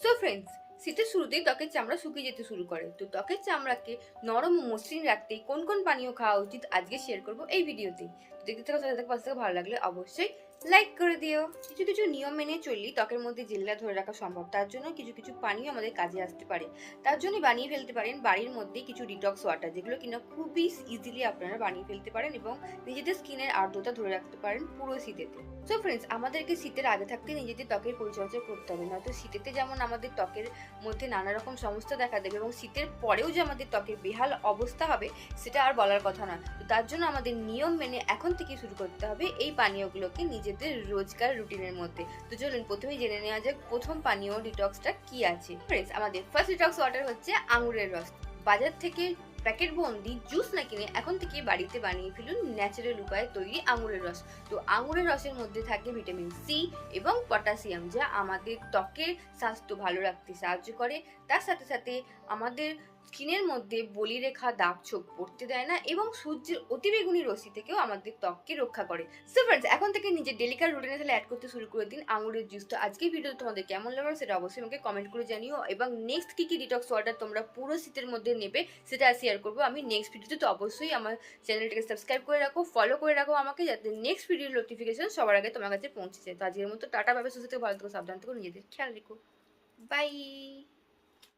So friends, শীতের শুরুতেই ত্বকের চামড়া শুকিয়ে যেতে শুরু করে। তো ত্বকের চামড়াকে নরম ও মসৃণ রাখতে কোন কোন পানীয় খাওয়া উচিত আজকে শেয়ার করব এই ভিডিওতে। তো দেখতে থাকো, সাথে থাকো, পাশে থাকো। ভালো লাগলে অবশ্যই লাইক করে দিও। কিছু কিছু নিয়ম মেনে চললেই ত্বকের মধ্যে জেল্লা ধরে রাখা সম্ভব। তার জন্য কিছু কিছু পানীয় আমাদের কাজে আসতে পারে। তার জন্য বানিয়ে ফেলতে পারেন বাড়ির মধ্যে কিছু ডিটক্স ওয়াটার, যেগুলো কিনা খুবই ইজিলি আপনারা বানিয়ে ফেলতে পারেন এবং নিজেদের স্কিনের আর্দ্রতা ধরে রাখতে পারেন পুরো শীতেতে। সো ফ্রেন্ডস, আমাদেরকে শীতের আগে থাকতে নিজেদের ত্বকের পরিচর্যা করতে হবে, নয়তো শীতেতে যেমন আমাদের ত্বকের মধ্যে নানা রকম সমস্যা দেখা দেবে এবং শীতের পরেও যে আমাদের ত্বকের বেহাল অবস্থা হবে সেটা আর বলার কথা নয়। তো তার জন্য আমাদের নিয়ম মেনে এখন থেকে শুরু করতে হবে এই পানীয়গুলোকে নিজেদের রোজকার রুটিনের মধ্যে। তো চলুন প্রথমেই জেনে নেওয়া যাক প্রথম পানীয় ডিটক্সটা কি আছে। ফ্রেন্ডস, আমাদের ফার্স্ট ডিটক্স ওয়াটার হচ্ছে আঙুরের রস। বাজার থেকে প্যাকেট বন্দি জুস না কিনে এখন থেকে বাড়িতে বানিয়ে ফেলুন ন্যাচারাল উপায়ে তৈরি আঙুরের রস। তো আঙুরের রসের মধ্যে থাকে ভিটামিন সি এবং পটাশিয়াম, যা আমাদের ত্বকের স্বাস্থ্য ভালো রাখতে সাহায্য করে। তার সাথে সাথে আমাদের স্কিনের মধ্যে বলিরেখা, দাগ, ছোপ পড়তে দেয় না এবং সূর্যের অতিবেগুনি রশ্মি থেকেও আমাদের ত্বককে রক্ষা করে। সো ফ্রেন্ডস, এখন থেকে নিজের ডেলিকার রুটিনে তাহলে অ্যাড করতে শুরু করে দিন আঙুরের জুস। তো আজকের ভিডিও তোমাদের কেমন লাগলো সেটা অবশ্যই আমাকে কমেন্ট করে জানিও এবং নেক্সট কি কি ডিটক্স ওয়াটার তোমরা পুরো শীতের মধ্যে নেবে সেটা শেয়ার করবো আমি নেক্সট ভিডিওতে। তো অবশ্যই আমার চ্যানেলটাকে সাবস্ক্রাইব করে রাখো, ফলো করে রাখো আমাকে, যাতে নেক্সট ভিডিওর নোটিফিকেশন সবার আগে তোমার কাছে পৌঁছে যায়। তো আজকের মতো টাটা, ভাবে সুস্থ থেকো, ভালো থেকো, সাবধান থেকো, নিজেদের খেয়াল রেখো। বাই।